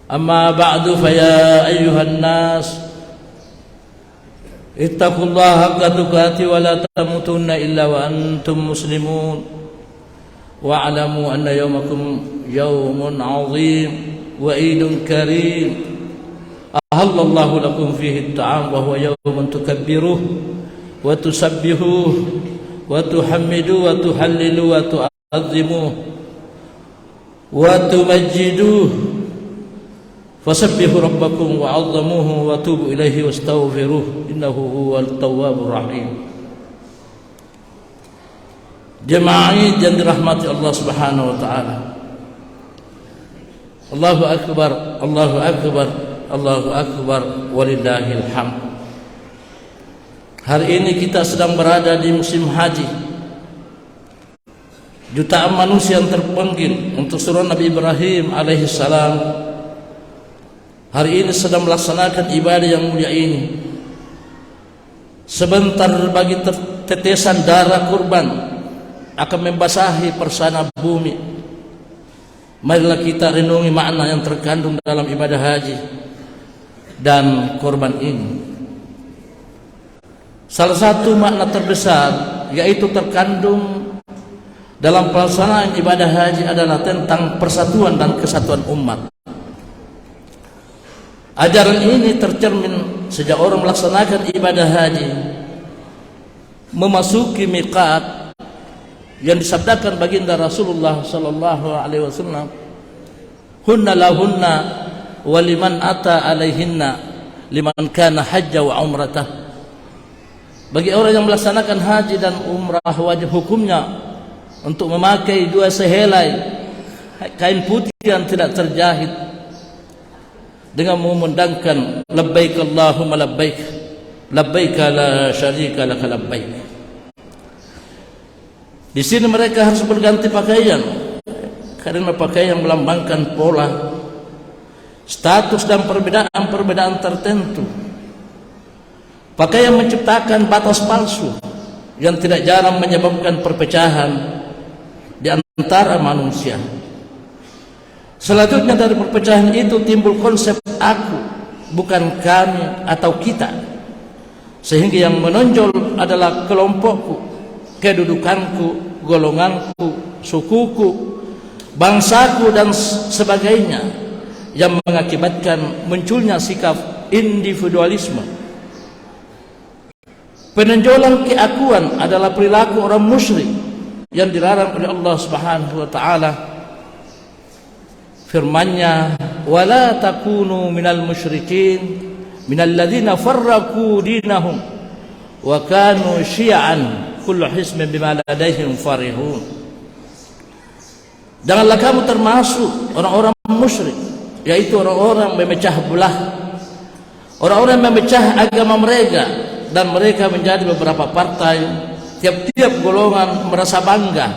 أما بعد فيا أيها الناس اتقوا الله حق تقاته ولا تموتن إلا وأنتم مسلمون واعلموا أن يومكم يوم عظيم وعيد كريم أحل الله لكم فيه الطعام وهو يوم تكبروه وتسبحوه وتحمدوه وتهللوه وتعظموه وتمجدوه فسبحوا ربكم وعظموه وتوبوا إليه واستغفروه إنه هو التواب الرحيم. Jemaah yang dirahmati Allah Subhanahu wa taala. Allahu akbar, Allahu akbar, Allahu akbar walillahil hamd. Hari ini kita sedang berada di musim haji. Jutaan manusia yang terpanggil untuk surah Nabi Ibrahim alaihi salam hari ini sedang melaksanakan ibadah yang mulia ini. Sebentar bagi tetesan darah kurban akan membasahi persana bumi. Marilah kita renungi makna yang terkandung dalam ibadah haji dan kurban ini. Salah satu makna terbesar yaitu terkandung dalam pelaksanaan ibadah haji adalah tentang persatuan dan kesatuan umat. Ajaran ini tercermin sejak orang melaksanakan ibadah haji memasuki miqat yang disabdakan baginda Rasulullah sallallahu alaihi wasallam, hunna lahunna wa liman ata alaihinna liman kana hajja wa umratah. Bagi orang yang melaksanakan haji dan umrah wajib hukumnya untuk memakai dua sehelai kain putih yang tidak terjahit dengan mengumandangkan labbaik Allahumma labbaik labbaik la syarika laka labbaik. Di sini mereka harus berganti pakaian karena pakaian melambangkan pola, status dan perbedaan tertentu. Pakaian menciptakan batas palsu yang tidak jarang menyebabkan perpecahan di antara manusia. Selanjutnya dari perpecahan itu timbul konsep aku, bukan kami atau kita, sehingga yang menonjol adalah kelompokku, kedudukanku, golonganku, sukuku, bangsaku dan sebagainya, yang mengakibatkan munculnya sikap individualisme. Penonjolan keakuan adalah perilaku orang musyrik yang dilarang oleh Allah Subhanahu wa taala. Firman-Nya, "Wala takunu minal musyrikin minal ladzina farraqu dinahum wa kanu syi'an kullu hizbin bima ladaihim farihun." Janganlah kamu termasuk orang-orang musyrik, yaitu orang-orang memecah belah, orang-orang memecah agama mereka, dan mereka menjadi beberapa partai. Tiap-tiap golongan merasa bangga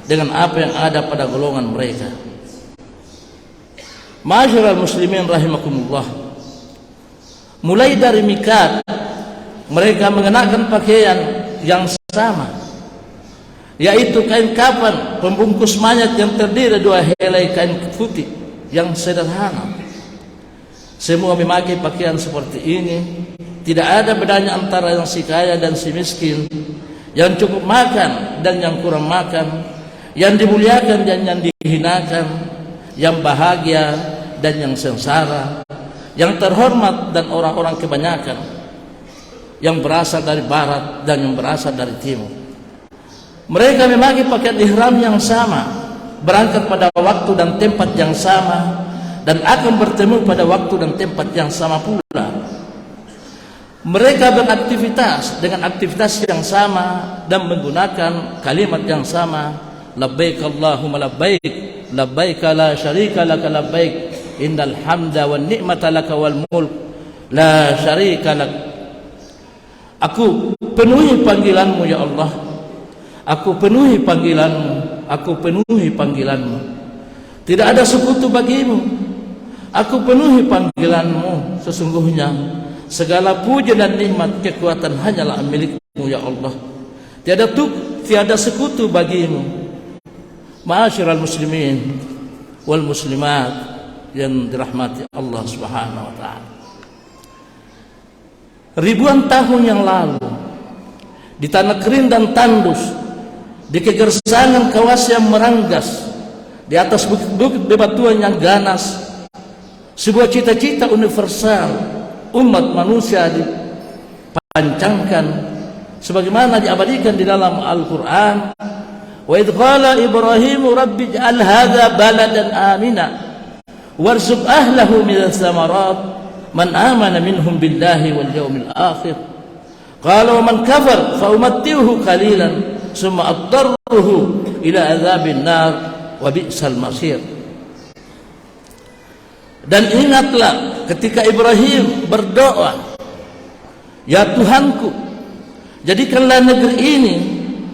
dengan apa yang ada pada golongan mereka. Ma'asyiral muslimin rahimakumullah. Mulai dari miqat mereka mengenakan pakaian yang sama, yaitu kain kafan pembungkus mayat yang terdiri dua helai kain putih yang sederhana. Semua memakai pakaian seperti ini. Tidak ada bedanya antara yang si kaya dan si miskin, yang cukup makan dan yang kurang makan, yang dimuliakan dan yang dihinakan, yang bahagia dan yang sengsara, yang terhormat dan orang-orang kebanyakan, yang berasal dari barat dan yang berasal dari timur. Mereka memakai pakaian ihram yang sama, berangkat pada waktu dan tempat yang sama, dan akan bertemu pada waktu dan tempat yang sama pula. Mereka beraktivitas dengan aktivitas yang sama dan menggunakan kalimat yang sama, labbaik Allahumma labbaik labbaik la syarika laka labbaik innal hamda wan ni'mata laka wal mulk la syarika lak. Aku penuhi panggilanmu ya Allah, aku penuhi panggilanmu, aku penuhi panggilanmu, tidak ada sekutu bagimu, aku penuhi panggilanmu, sesungguhnya segala puja dan nikmat kekuatan hanyalah milikmu ya Allah, tiada sekutu bagimu. Ma'asyiral muslimin wal muslimat yang dirahmati Allah Subhanahu wa taala. Ribuan tahun yang lalu, di tanah kering dan tandus, di kegersangan kawas yang meranggas, di atas bukit-bukit bebatuan yang ganas, sebuah cita-cita universal umat manusia dipancangkan sebagaimana diabadikan di dalam Al-Qur'an. Wa idh qala Ibrahim rabbi ij'al hadza baladan amina warzuq ahlahu minas samarat man amana minhum billahi wal yawmil akhir qala wa man kafar fa umatti'uhu qalilan summa adtarruhu ila adzabin nar wa bi'sal masir. Dan ingatlah ketika Ibrahim berdoa, ya Tuhanku, jadikanlah negeri ini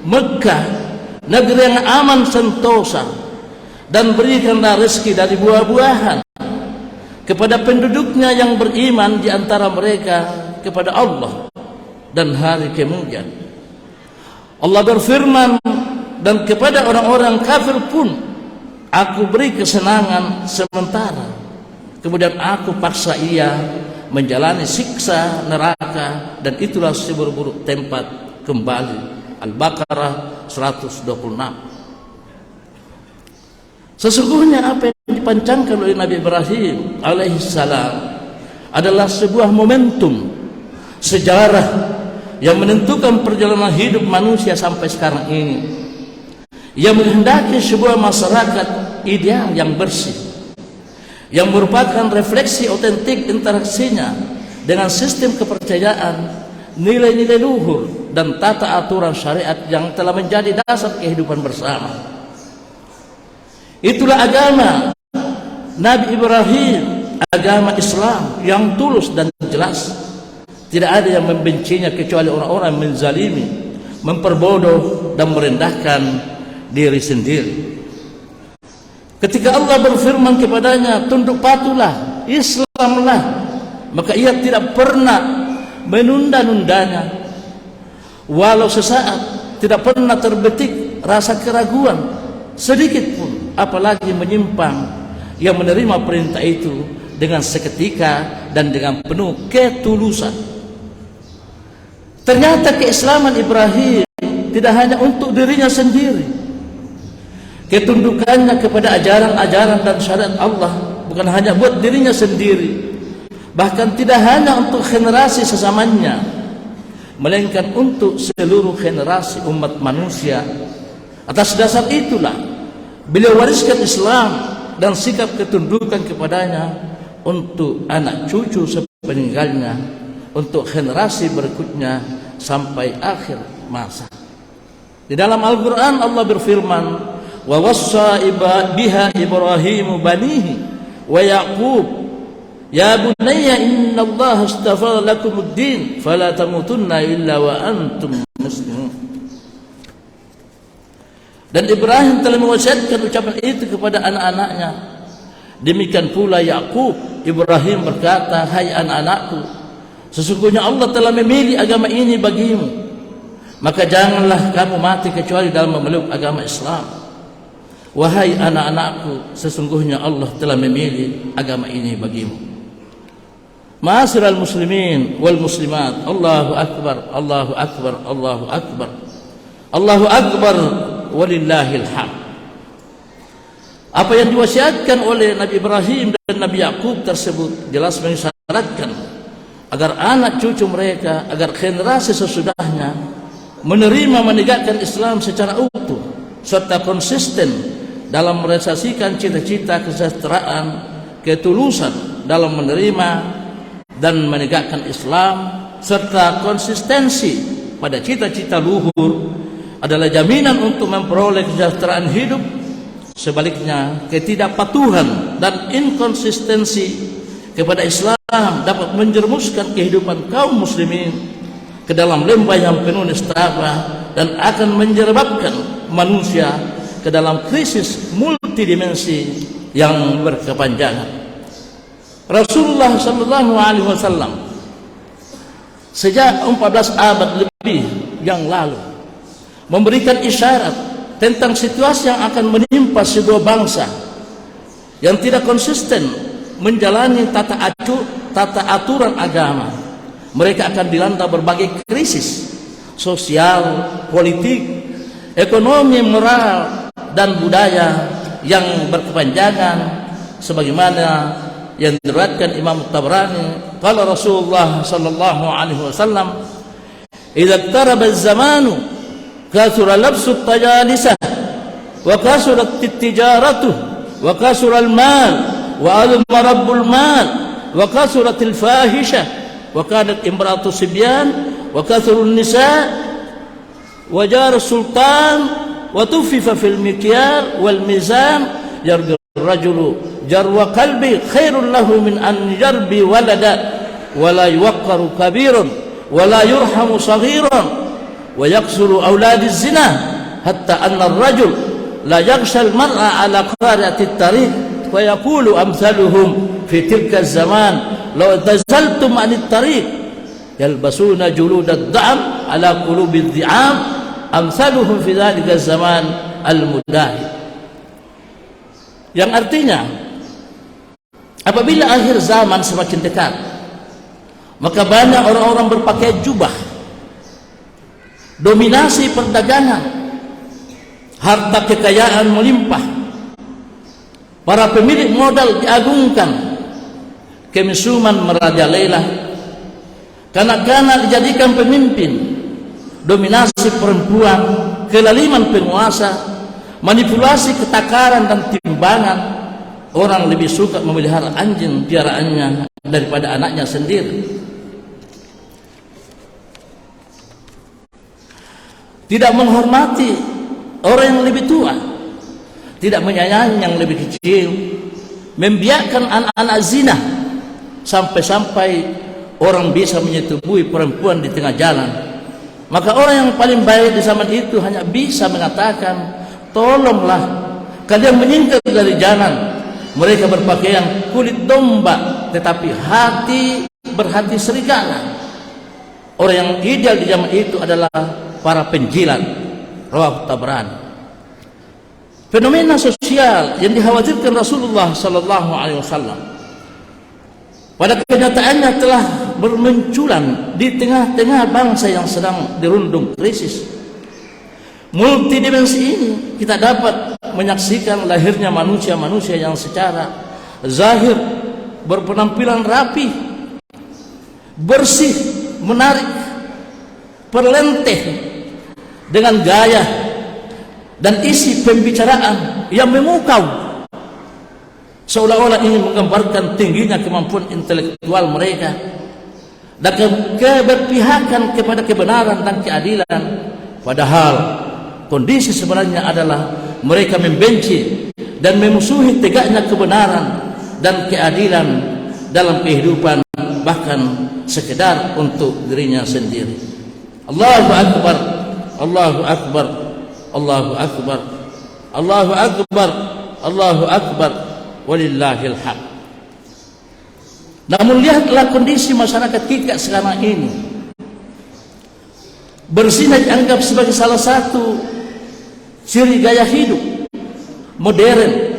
Mekkah negeri yang aman sentosa, dan berikanlah rezeki dari buah-buahan kepada penduduknya yang beriman di antara mereka kepada Allah dan hari kemudian. Allah berfirman, dan kepada orang-orang kafir pun aku beri kesenangan sementara, kemudian aku paksa ia menjalani siksa neraka, dan itulah seburuk-buruk tempat kembali. Al-Baqarah 126. Sesungguhnya apa yang dipancangkan oleh Nabi Ibrahim alaihissalam adalah sebuah momentum sejarah yang menentukan perjalanan hidup manusia sampai sekarang ini. Ia menghendaki sebuah masyarakat ideal yang bersih, yang merupakan refleksi otentik interaksinya dengan sistem kepercayaan, nilai-nilai luhur dan tata aturan syariat yang telah menjadi dasar kehidupan bersama. Itulah agama Nabi Ibrahim, agama Islam yang tulus dan jelas. Tidak ada yang membencinya kecuali orang-orang yang menzalimi, memperbodoh dan merendahkan diri sendiri. Ketika Allah berfirman kepadanya, tunduk patuhlah, Islamlah, maka ia tidak pernah menunda-nundanya. Walau sesaat, tidak pernah terbetik rasa keraguan sedikit pun, apalagi menyimpang. Ia menerima perintah itu dengan seketika dan dengan penuh ketulusan. Ternyata keislaman Ibrahim tidak hanya untuk dirinya sendiri. Ketundukannya kepada ajaran-ajaran dan syariat Allah bukan hanya buat dirinya sendiri, bahkan tidak hanya untuk generasi sesamanya, melainkan untuk seluruh generasi umat manusia. Atas dasar itulah beliau wariskan Islam dan sikap ketundukan kepadanya untuk anak cucu sepeninggalnya, untuk generasi berikutnya sampai akhir masa. Di dalam Al-Quran Allah berfirman, wa wassa biha Ibrahimu banihi wa Yaqub ya bunayya inna Allah astafa lakumuddin fala tamutunna illa wa antum muslimun. Dan Ibrahim telah mewasiatkan ucapan itu kepada anak-anaknya. Demikian pula Yaqub. Ibrahim berkata, hai anak-anakku, sesungguhnya Allah telah memilih agama ini bagimu, maka janganlah kamu mati kecuali dalam memeluk agama Islam. Wahai anak-anakku, sesungguhnya Allah telah memilih agama ini bagimu. Ma'asyiral muslimin wal muslimat, Allahu akbar, Allahu akbar, Allahu akbar, Allahu akbar, walillahil hamd. Apa yang diwasiatkan oleh Nabi Ibrahim dan Nabi Yaqub tersebut jelas mengisyaratkan agar anak cucu mereka, agar generasi sesudahnya menerima menegakkan Islam secara utuh serta konsisten dalam merealisasikan cita-cita kesejahteraan, ketulusan dalam menerima dan menegakkan Islam, serta konsistensi pada cita-cita luhur adalah jaminan untuk memperoleh kesejahteraan hidup. Sebaliknya, ketidakpatuhan dan inkonsistensi kepada Islam dapat menjerumuskan kehidupan kaum muslimin ke dalam lembah yang penuh nestapa dan akan menyebabkan manusia ke dalam krisis multidimensi yang berkepanjangan. Rasulullah sallallahu alaihi wasallam sejak 14 abad lebih yang lalu memberikan isyarat tentang situasi yang akan menimpa sebuah bangsa yang tidak konsisten menjalani tata aturan agama, mereka akan dilanda berbagai krisis sosial, politik, ekonomi, moral, dan budaya yang berkepanjangan, sebagaimana yang diriwayatkan Imam Tabrani, qala Rasulullah sallallahu alaihi wasallam, idza iqtaraba az-zamanu kathura labsu at-tajalisa wa kasurat at-tijaratu wa kasura al-mal wa alma rabbul mal wa kasurat al-fahisha wa kanat imra'atu sibyan wa kathuru an-nisa wa jar sultan wa tufifa fil mikyal wal mizan yarju rajulu jarwa qalbi khairul lahu min an yarbi walada wa la yuwaqqaru kabirun wa la yurhamu saghirun wa yaksuru auladiz zina hatta anna ar-rajul la yaghsha al-mar'a ala qarati at-tariq wa yaqulu amsaluhum fi tilka az-zaman law tazaltum an at-tariq yalbasuna julud ad-da'am ala qulubi ad-di'am amsaluhum fi dhalika az-zaman al-mudahi. Yang artinya, apabila akhir zaman semakin dekat, maka banyak orang-orang berpakaian jubah, dominasi perdagangan, harta kekayaan melimpah, para pemilik modal diagungkan, kemisuman merajalela, kanak-kanak dijadikan pemimpin, dominasi perempuan, kelaliman penguasa, manipulasi ketakaran dan timbangan. Orang lebih suka memelihara anjing piaraannya daripada anaknya sendiri. Tidak menghormati orang yang lebih tua, tidak menyayangi yang lebih kecil, membiarkan anak-anak zina, sampai-sampai orang bisa menyetubuhi perempuan di tengah jalan. Maka orang yang paling baik di zaman itu hanya bisa mengatakan, tolonglah kalian menyingkir dari jalan. Mereka berpakaian kulit domba, tetapi hati berhati serigala. Orang yang ideal di zaman itu adalah para penjilat. Rawahu Tabrani. Fenomena sosial yang dikhawatirkan Rasulullah sallallahu alaihi wasallam pada kenyataannya telah bermunculan di tengah-tengah bangsa yang sedang dirundung krisis multidimensi ini. Kita dapat menyaksikan lahirnya manusia-manusia yang secara zahir berpenampilan rapi, bersih, menarik, perlenteh, dengan gaya dan isi pembicaraan yang memukau, seolah-olah ingin menggambarkan tingginya kemampuan intelektual mereka dan keberpihakan kepada kebenaran dan keadilan. Padahal kondisi sebenarnya adalah mereka membenci dan memusuhi tegaknya kebenaran dan keadilan dalam kehidupan, bahkan sekedar untuk dirinya sendiri. Allahu Akbar, Allahu Akbar, Allahu Akbar, Allahu Akbar, Allahu Akbar, walillahil hamd. Namun lihatlah kondisi masyarakat kita sekarang ini. Berzina dianggap sebagai salah satu ciri gaya hidup modern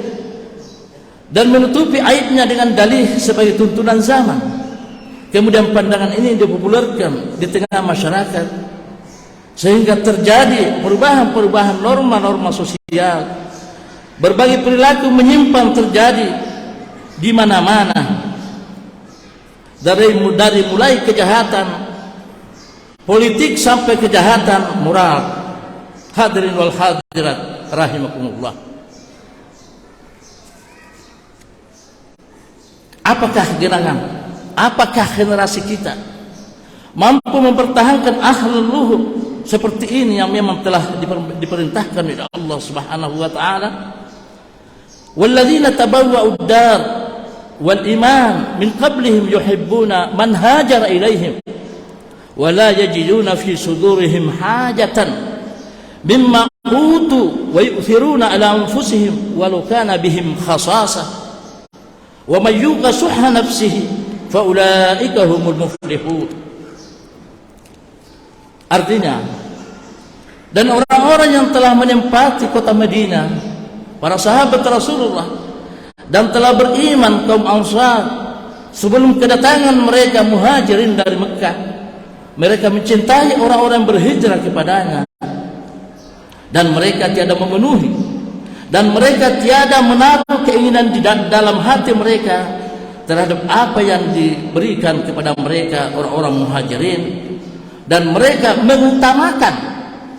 dan menutupi aibnya dengan dalih sebagai tuntunan zaman. Kemudian pandangan ini dipopulerkan di tengah masyarakat sehingga terjadi perubahan-perubahan norma-norma sosial. Berbagai perilaku menyimpang terjadi di mana-mana, dari mulai kejahatan politik sampai kejahatan moral. Hadirin wal hadirat rahimakumullah. Apakah genangan, apakah generasi kita mampu mempertahankan akhlak luhur seperti ini yang memang telah diperintahkan oleh Allah Subhanahu wa taala? Walladzina tabawwa'ud dar wal iman min qablihim yuhibbuna man hajara ilaihim wa la yajiduna fi sudurihim hajatan mimma utu wa yu'thiruna ala anfusihim walau kana bihim khasasah wa may yuqa suhha nafsihi fa ulaika humul muflihun. Artinya, dan orang-orang yang telah menempati kota Madinah, para sahabat Rasulullah, dan telah beriman kaum Ansar sebelum kedatangan mereka Muhajirin dari Mekah. Mereka mencintai orang-orang berhijrah kepadanya, dan mereka tiada memenuhi, dan mereka tiada menaruh keinginan di dalam hati mereka terhadap apa yang diberikan kepada mereka orang-orang Muhajirin, dan mereka mengutamakan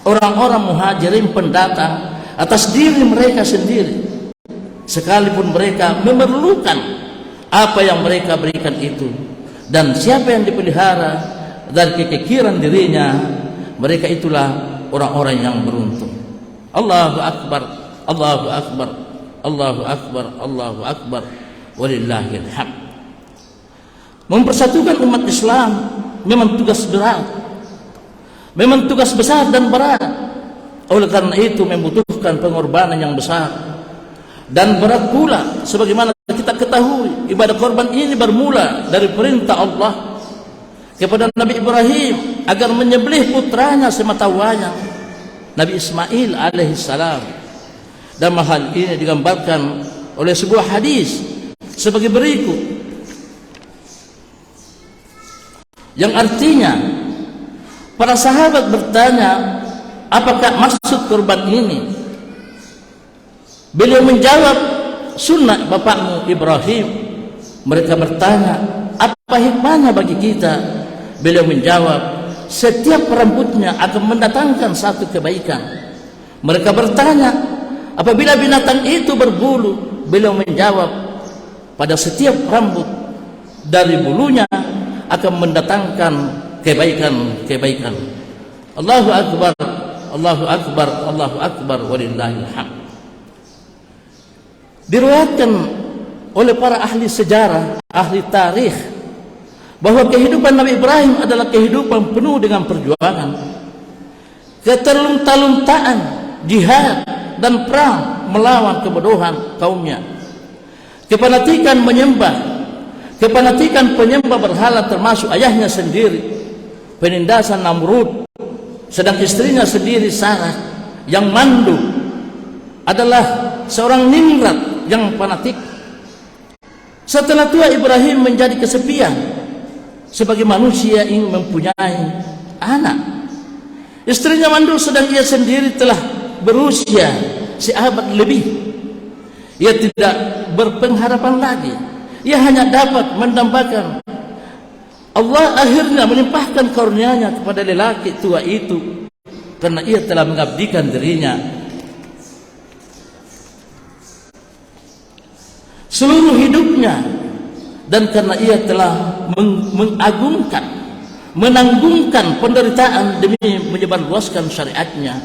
orang-orang Muhajirin pendatang atas diri mereka sendiri, sekalipun mereka memerlukan apa yang mereka berikan itu. Dan siapa yang dipelihara dari kekikiran dirinya, mereka itulah orang-orang yang beruntung. Allahu Akbar, Allahu Akbar, Allahu Akbar, Allahu Akbar, walillahil hamd. Mempersatukan umat Islam memang tugas berat, memang tugas besar dan berat. Oleh karena itu membutuhkan pengorbanan yang besar dan berat pula. Sebagaimana kita ketahui, ibadah korban ini bermula dari perintah Allah kepada Nabi Ibrahim agar menyembelih putranya semata wayang, Nabi Ismail alaihissalam. Dan hal ini digambarkan oleh sebuah hadis sebagai berikut, yang artinya para sahabat bertanya, apakah maksud kurban ini? Beliau menjawab, sunnah bapakmu Ibrahim. Mereka bertanya, apa hikmahnya bagi kita? Beliau menjawab, setiap rambutnya akan mendatangkan satu kebaikan. Mereka bertanya, apabila binatang itu berbulu? Beliau menjawab, pada setiap rambut dari bulunya akan mendatangkan kebaikan-kebaikan. Allahu Akbar, Allahu Akbar, Allahu Akbar, walillahil hamd. Diriwayatkan oleh para ahli sejarah, ahli tarikh, bahwa kehidupan Nabi Ibrahim adalah kehidupan penuh dengan perjuangan, keterlunta-luntaan, jihad dan perang melawan kebodohan kaumnya, kefanatikan penyembah berhala termasuk ayahnya sendiri, penindasan Namrud, sedang istrinya sendiri Sarah yang mandu adalah seorang Nimrod yang fanatik. Setelah tua, Ibrahim menjadi kesepian. Sebagai manusia ingin mempunyai anak. Istrinya mandul sedang ia sendiri telah berusia seabad lebih. Ia tidak berpengharapan lagi. Ia hanya dapat mendambakan. Allah akhirnya melimpahkan karunia-Nya kepada lelaki tua itu, karena ia telah mengabdikan dirinya seluruh hidupnya, dan karena ia telah menanggungkan penderitaan demi menyebarluaskan syariatnya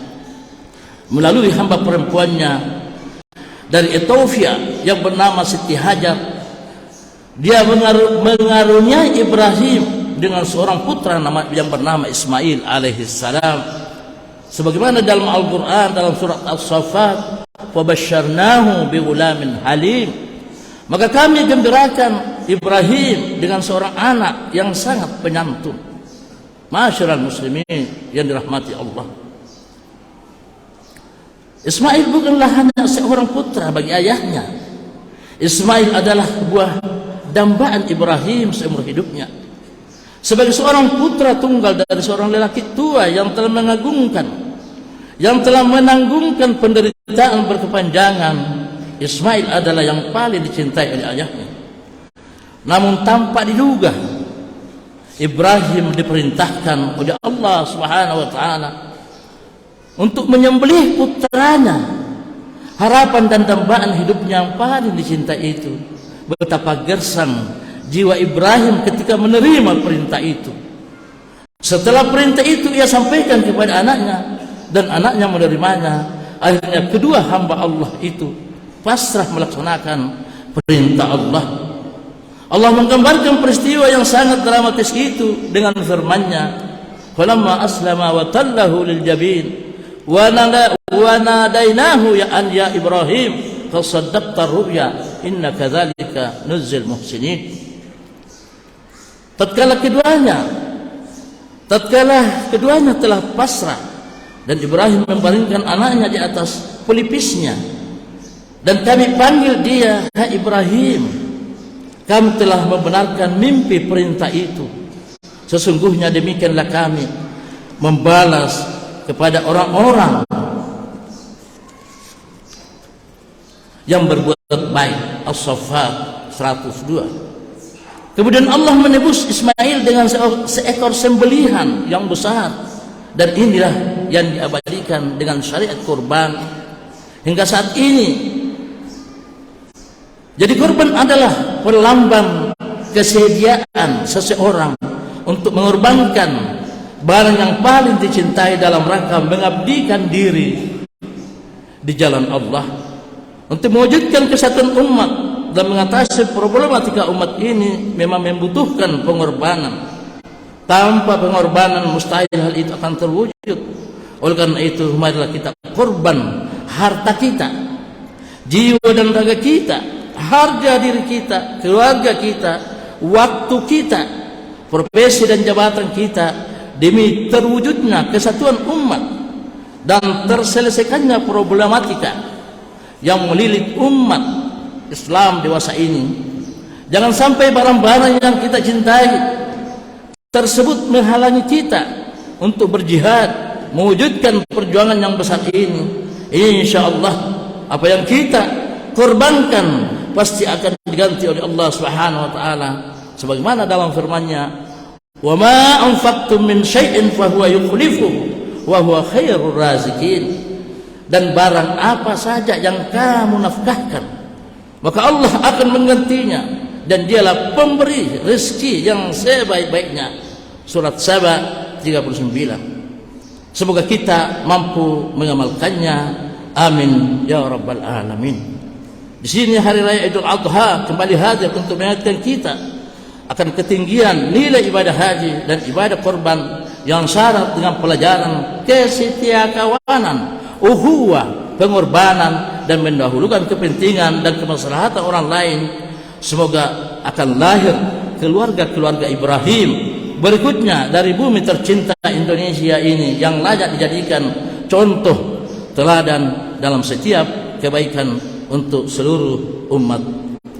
melalui hamba perempuannya dari Ethiopia yang bernama Siti Hajar. Dia mengaruniai Ibrahim dengan seorang putra yang bernama Ismail alaihissalam, sebagaimana dalam Al-Quran dalam surat As-Saffat, "Fabasyarnahu bighulamin halim." Maka kami gembirakan Ibrahim dengan seorang anak yang sangat penyantun. Masyiral muslimin yang dirahmati Allah, Ismail bukanlah hanya seorang putra bagi ayahnya. Ismail adalah buah dambaan Ibrahim seumur hidupnya, sebagai seorang putra tunggal dari seorang lelaki tua yang telah menanggungkan penderitaan berkepanjangan. Ismail adalah yang paling dicintai oleh ayahnya. Namun tanpa diduga, Ibrahim diperintahkan oleh Allah Subhanahu wa taala untuk menyembelih putranya, harapan dan dambaan hidupnya yang paling dicintai itu. Betapa gersang jiwa Ibrahim ketika menerima perintah itu. Setelah perintah itu ia sampaikan kepada anaknya, dan anaknya menerimanya. Akhirnya kedua hamba Allah itu pasrah melaksanakan perintah Allah. Allah menggambarkan peristiwa yang sangat dramatis itu dengan firman-Nya, "Falamma aslama wa tallahu lil jabin wa nadainahu ya an ya Ibrahim qad saddaqta ru'ya inna kadzalika nuzzil muhsinin." Tatkala keduanya telah pasrah dan Ibrahim membaringkan anaknya di atas pelipisnya, Dan kami panggil dia, hai Ibrahim, kami telah membenarkan mimpi perintah itu. Sesungguhnya demikianlah kami membalas kepada orang-orang yang berbuat baik. As-Saffat 102. Kemudian Allah menebus Ismail dengan seekor sembelihan yang besar, dan inilah yang diabadikan dengan syariat kurban hingga saat ini. Jadi kurban adalah perlambang kesediaan seseorang untuk mengorbankan barang yang paling dicintai dalam rangka mengabdikan diri di jalan Allah untuk mewujudkan kesatuan umat dan mengatasi problematika umat ini. Memang membutuhkan pengorbanan. Tanpa pengorbanan mustahil hal itu akan terwujud. Oleh karena itu, marilah kita korban harta kita, jiwa dan raga kita, harga diri kita, keluarga kita, waktu kita, profesi dan jabatan kita, demi terwujudnya kesatuan umat dan terselesaikannya problematika yang melilit umat Islam dewasa ini. Jangan sampai barang-barang yang kita cintai tersebut menghalangi kita untuk berjihad mewujudkan perjuangan yang besar ini. Insyaallah apa yang kita korbankan pasti akan diganti oleh Allah Subhanahu wa taala, sebagaimana dalam firman-Nya, "Wa ma anfaqtum min syai'in fa huwa yukhlifuhu wa huwa khairur raziqin." Dan barang apa saja yang kamu nafkahkan, maka Allah akan menggantinya, dan dialah pemberi rezeki yang sebaik-baiknya. Surat Saba 39. Semoga kita mampu mengamalkannya. Amin ya rabbal alamin. Di sini hari raya Idul Adha kembali hadir untuk mengingatkan kita akan ketinggian nilai ibadah haji dan ibadah korban yang syarat dengan pelajaran kesetiakawanan, ukhuwah, pengorbanan, dan mendahulukan kepentingan dan kemaslahatan orang lain. Semoga akan lahir keluarga-keluarga Ibrahim berikutnya dari bumi tercinta Indonesia ini yang layak dijadikan contoh teladan dalam setiap kebaikan untuk seluruh umat.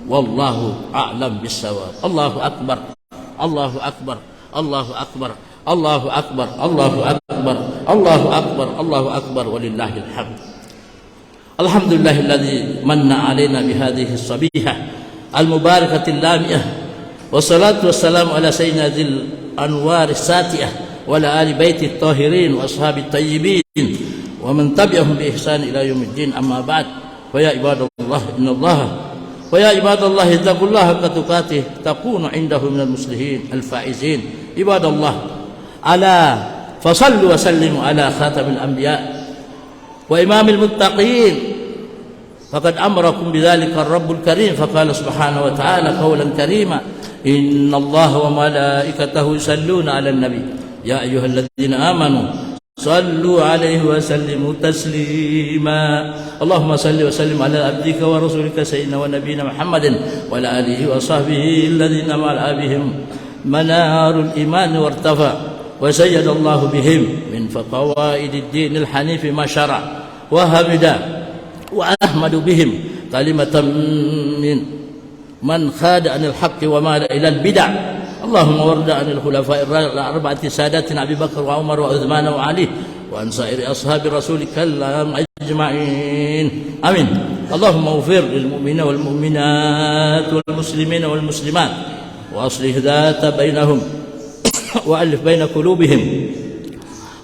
Wallahu a'lam bissawab. Allahu akbar, Allahu akbar, Allahu akbar, Allahu akbar, Allahu akbar, Allahu akbar, Allahu akbar, walillahil hamd. Alhamdulillahilladzi manna 'alaina bihadhihi as-sabihah al-mubarakatil lamiyah. Wassalatu wassalamu ala sayyidina dzil anwar as-satiyah wa ala ali baiti at-tahirin wa ashabi at-tayyibin wa man tabi'ahum bi ihsan ila yaumiddin. Amma ba'd. Fa ya ibadallah innallaha wa ya ibadallah ittaqullaha haqqa tuqatih takunu 'indahu minal muslimin al-faizin. Ibadallah, ala fasallu wa sallimu ala khatamil anbiya wa imamil muttaqin. Faqad amarakum bidzalika ar-rabbul karim faqala subhanahu wa ta'ala qawlan karima, innallaha wa malaikatahu yusalluna 'alan nabi ya ayyuhalladzina amanu sallu 'alaihi wa sallimu taslima. Allahumma salli wa sallim ala abdika wa rasulika sayyidina wa nabiyyina Muhammadin wa ala alihi wa sahbihi alladhina ma'a bihim manarul iman wartafa wa sayyadallahu bihim min faqawaidid dinil hanif ma syara wa hamida wa ahmadu bihim kalimatan min man khada anil haqqi wa mala ila al bid'ah. Allahumma warda anil khulafa'ir arba'ati sadatina Abi Bakar wa Umar wa Uthman wa Ali wa an sa'iri ashabi rasulika ajma'in. Amin. Allahumma ighfir lil mu'minina wal mu'minat wal muslimina wal muslimat wa aslih dhata bainahum wa alif baina qulubihim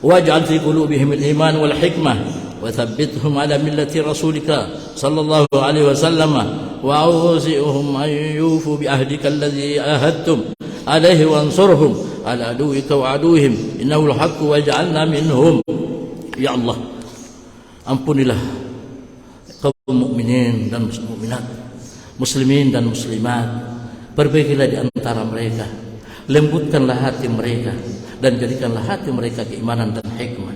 waj'al fi qulubihim al iman wal hikmah wa thabbithhum ala millati rasulika sallallahu alaihi wasallam wa awzi'hum an yufu bi ahdika alladhi ahadtum alaihi wansurhum ala aduwika wa aduwihim innahu al-haqqu waj'alna minhum. Ya Allah, ampunilah kaum mukminin dan mukminat, muslimin dan muslimat, perbaikilah di antara mereka, lembutkanlah hati mereka dan jadikanlah hati mereka keimanan dan hikmah.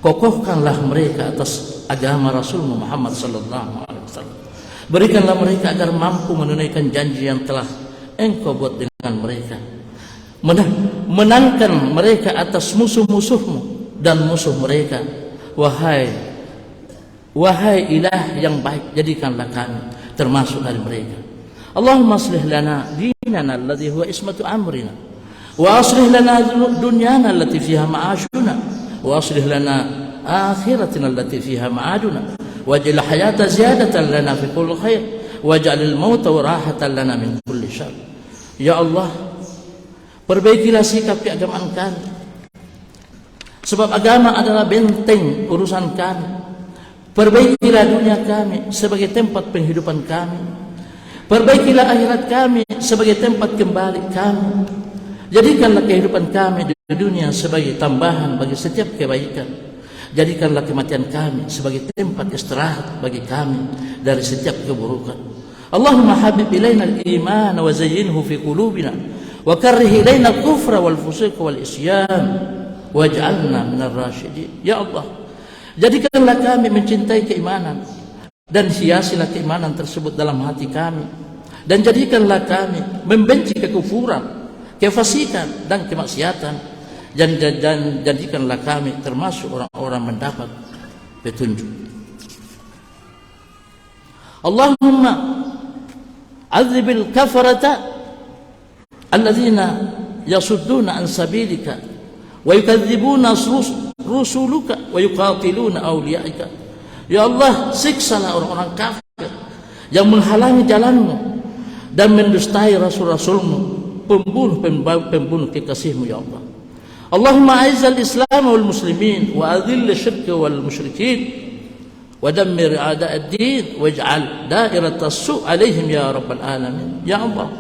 Kokohkanlah mereka atas agama Rasul Muhammad sallallahu alaihi wasallam. Berikanlah mereka agar mampu menunaikan janji yang telah Engkau buat dengan mereka. Menangkan mereka atas musuh-musuhmu dan musuh mereka. Wahai Wahai ilah yang baik, jadikanlah kami termasuk dari mereka. Allahumma aslih lana dinana alladhi huwa ismatu amrina, wa aslih lana dunyana allati fiha ma'ashuna, wa aslih lana akhiratina allati fiha ma'aduna, waj'al hayata ziyadatan lana fi kulli khair, waj'al al-mauta rahatan lana min kulli syarr. Ya Allah, perbaikilah sikap keagamaan kami, sebab agama adalah benteng urusan kami. Perbaikilah dunia kami sebagai tempat penghidupan kami. Perbaikilah akhirat kami sebagai tempat kembali kami. Jadikanlah kehidupan kami di dunia sebagai tambahan bagi setiap kebaikan. Jadikanlah kematian kami sebagai tempat istirahat bagi kami dari setiap keburukan. Allahumma habib ilaina al-iman wa zayyinhu fi qulubina wa karrih ilaina al-kufra wal fusuq wal isyan waj'alna minar rasyidin. Ya Allah, jadikanlah kami mencintai keimanan dan hiasilah keimanan tersebut dalam hati kami, dan jadikanlah kami membenci kekufuran, kefasikan dan kemaksiatan, dan jadikanlah kami termasuk orang-orang mendapat petunjuk. Allahumma azibil kafarata alladzina yasudduna an sabilika wa yukadzibuna rusuluka wa yuqatiluna awliyaika. Ya Allah, siksalah orang-orang kafir yang menghalangi jalanmu dan mendustai rasul-rasulmu, pembunuh kekasihmu. Ya Allah, Allahumma a'izzal islam wal muslimin wa adhill syirka wal musyrikin wa dammir a'da'ad-din waj'al da'iratas su' alaihim ya rabbal alamin. Ya Allah,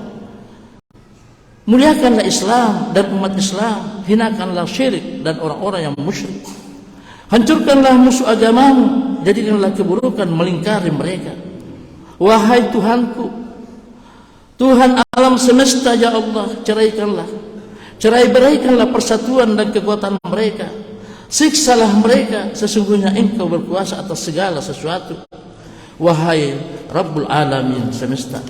muliakanlah Islam dan umat Islam, hinakanlah syirik dan orang-orang yang musyrik. Hancurkanlah musuh agamamu, jadikanlah keburukan melingkari mereka. Wahai Tuhanku, Tuhan alam semesta, ya Allah, cerai-beraikanlah persatuan dan kekuatan mereka. Siksalah mereka, sesungguhnya Engkau berkuasa atas segala sesuatu. Wahai Rabbul Alamin semesta.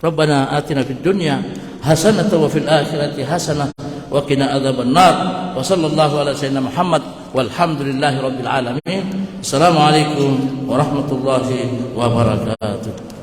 Rabbana atina fid dunya hasanah wa fil akhirati hasanah wa qina adzaban nar. Wa sallallahu ala sayyidina Muhammad walhamdulillahi rabbil alamin. Assalamualaikum warahmatullahi wabarakatuh.